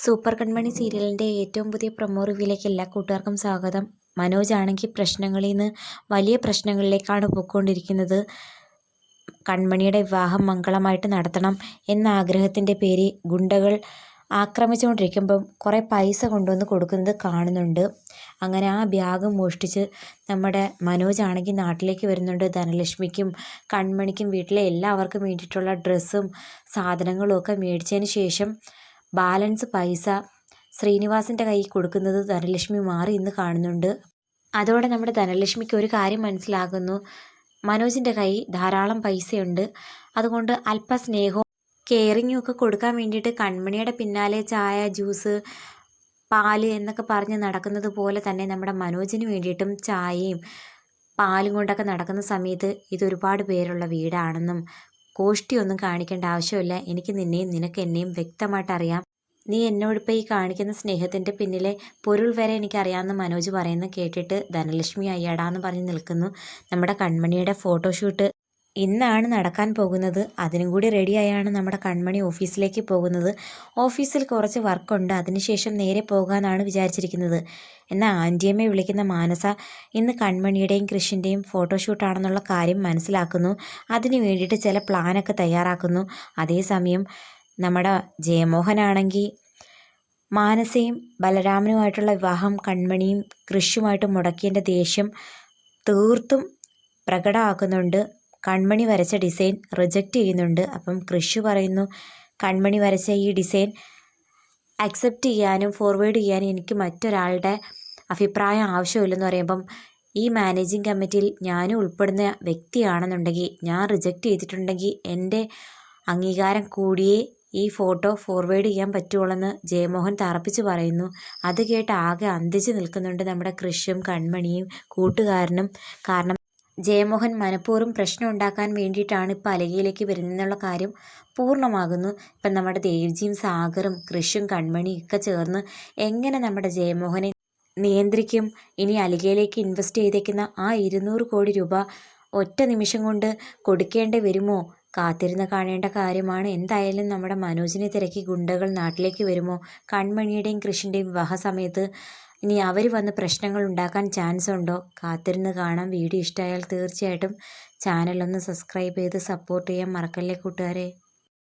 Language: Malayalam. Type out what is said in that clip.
സൂപ്പർ കൺമണി സീരിയലിൻ്റെ ഏറ്റവും പുതിയ പ്രൊമോ റിവ്യൂയിലേക്ക് എല്ലാ കൂട്ടുകാർക്കും സ്വാഗതം. മനോജ് ആണെങ്കിൽ പ്രശ്നങ്ങളിൽ നിന്ന് വലിയ പ്രശ്നങ്ങളിലേക്കാണ് പോയിക്കൊണ്ടിരിക്കുന്നത്. കൺമണിയുടെ വിവാഹം മംഗളമായിട്ട് നടത്തണം എന്ന ആഗ്രഹത്തിൻ്റെ പേരിൽ ഗുണ്ടകൾ ആക്രമിച്ചുകൊണ്ടിരിക്കുമ്പം കുറേ പൈസ കൊണ്ടുവന്ന് കൊടുക്കുന്നത് കാണുന്നുണ്ട്. അങ്ങനെ ആ ബാഗ് മോഷ്ടിച്ച് നമ്മുടെ മനോജ് ആണെങ്കിൽ നാട്ടിലേക്ക് വരുന്നുണ്ട്. ധനലക്ഷ്മിക്കും കൺമണിക്കും വീട്ടിലെ എല്ലാവർക്കും വേണ്ടിയിട്ടുള്ള ഡ്രസ്സും സാധനങ്ങളും ഒക്കെ മേടിച്ചതിന് ശേഷം ബാലൻസ് പൈസ ശ്രീനിവാസിൻ്റെ കയ്യിൽ കൊടുക്കുന്നത് ധനലക്ഷ്മി മാറി ഇന്ന് കാണുന്നുണ്ട്. അതോടെ നമ്മുടെ ധനലക്ഷ്മിക്ക് ഒരു കാര്യം മനസ്സിലാകുന്നു, മനോജിൻ്റെ കയ്യിൽ ധാരാളം പൈസയുണ്ട്. അതുകൊണ്ട് അല്പ സ്നേഹവും കെയറിങ്ങും ഒക്കെ കൊടുക്കാൻ വേണ്ടിയിട്ട് കൺമണിയുടെ പിന്നാലെ ചായ, ജ്യൂസ്, പാല് എന്നൊക്കെ പറഞ്ഞ് നടക്കുന്നത് പോലെ തന്നെ നമ്മുടെ മനോജിന് വേണ്ടിയിട്ടും ചായയും പാലും കൊണ്ടൊക്കെ നടക്കുന്ന സമയത്ത് ഇതൊരുപാട് പേരുള്ള വീടാണെന്നും കോഷ്ടിയൊന്നും കാണിക്കേണ്ട ആവശ്യമില്ല, എനിക്ക് നിന്നെയും നിനക്ക് എന്നെയും വ്യക്തമായിട്ട് അറിയാം, നീ എന്നോടിപ്പോൾ ഈ കാണിക്കുന്ന സ്നേഹത്തിൻ്റെ പിന്നിലെ പൊരുൾ വരെ എനിക്കറിയാമെന്ന് മനോജ് പറയുന്നത് കേട്ടിട്ട് ധനലക്ഷ്മി അയ്യടാന്ന് പറഞ്ഞ് നിൽക്കുന്നു. നമ്മുടെ കൺമണിയുടെ ഫോട്ടോഷൂട്ട് ഇന്നാണ് നടക്കാൻ പോകുന്നത്. അതിനും കൂടി റെഡിയായാണ് നമ്മുടെ കൺമണി ഓഫീസിലേക്ക് പോകുന്നത്. ഓഫീസിൽ കുറച്ച് വർക്കുണ്ട്, അതിനുശേഷം നേരെ പോകാമെന്നാണ് വിചാരിച്ചിരിക്കുന്നത്. എന്നാൽ ആൻറ്റിയമ്മയെ വിളിക്കുന്ന മാനസ ഇന്ന് കൺമണിയുടെയും കൃഷിൻ്റെയും ഫോട്ടോഷൂട്ടാണെന്നുള്ള കാര്യം മനസ്സിലാക്കുന്നു. അതിന് വേണ്ടിയിട്ട് ചില പ്ലാനൊക്കെ തയ്യാറാക്കുന്നു. അതേസമയം നമ്മുടെ ജയമോഹനാണെങ്കിൽ മാനസയും ബലരാമനുമായിട്ടുള്ള വിവാഹം കൺമണിയും കൃഷിയുമായിട്ട് മുടക്കിയതിൻ്റെ ദേഷ്യം തീർത്തും പ്രകടമാക്കുന്നുണ്ട്. കൺമണി വരച്ച ഡിസൈൻ റിജക്റ്റ് ചെയ്യുന്നുണ്ട്. അപ്പം കൃഷി പറയുന്നു, കൺമണി വരച്ച ഈ ഡിസൈൻ അക്സെപ്റ്റ് ചെയ്യാനും ഫോർവേഡ് ചെയ്യാനും എനിക്ക് മറ്റൊരാളുടെ അഭിപ്രായം ആവശ്യമില്ലെന്ന് പറയുമ്പം ഈ മാനേജിങ് കമ്മിറ്റിയിൽ ഞാനും ഉൾപ്പെടുന്ന വ്യക്തിയാണെന്നുണ്ടെങ്കിൽ, ഞാൻ റിജക്റ്റ് ചെയ്തിട്ടുണ്ടെങ്കിൽ എൻ്റെ അംഗീകാരം കൂടിയേ ഈ ഫോട്ടോ ഫോർവേഡ് ചെയ്യാൻ പറ്റുള്ളെന്ന് ജയമോഹൻ തറപ്പിച്ച് പറയുന്നു. അത് കേട്ട് ആകെ അന്തിച്ച് നിൽക്കുന്നുണ്ട് നമ്മുടെ കൃഷിയും കൺമണിയും കൂട്ടുകാരനും. കാരണം ജയമോഹൻ മനഃപൂർവ്വം പ്രശ്നം ഉണ്ടാക്കാൻ വേണ്ടിയിട്ടാണ് ഇപ്പോൾ അലകയിലേക്ക് വരുന്നതെന്നുള്ള കാര്യം പൂർണ്ണമാകുന്നു. ഇപ്പം നമ്മുടെ ദേവ്ജിയും സാഗറും കൃഷിയും കൺമണിയും ഒക്കെ ചേർന്ന് എങ്ങനെ നമ്മുടെ ജയമോഹനെ നിയന്ത്രിക്കും? ഇനി അലികയിലേക്ക് ഇൻവെസ്റ്റ് ചെയ്തേക്കുന്ന ആ 200 കോടി രൂപ ഒറ്റ നിമിഷം കൊണ്ട് കൊടുക്കേണ്ടി വരുമോ? കാത്തിരുന്ന് കാണേണ്ട കാര്യമാണ്. എന്തായാലും നമ്മുടെ മനോജിനെ തിരക്കി ഗുണ്ടകൾ നാട്ടിലേക്ക് വരുമോ? കൺമണിയുടെയും കൃഷിൻ്റെയും വിവാഹ സമയത്ത് ഇനി അവർ വന്ന് പ്രശ്നങ്ങൾ ഉണ്ടാക്കാൻ ചാൻസ് ഉണ്ടോ? കാത്തിരുന്ന് കാണാം. വീഡിയോ ഇഷ്ടമായാൽ തീർച്ചയായിട്ടും ചാനലൊന്ന് സബ്സ്ക്രൈബ് ചെയ്ത് സപ്പോർട്ട് ചെയ്യാൻ മറക്കല്ലേ കൂട്ടുകാരെ.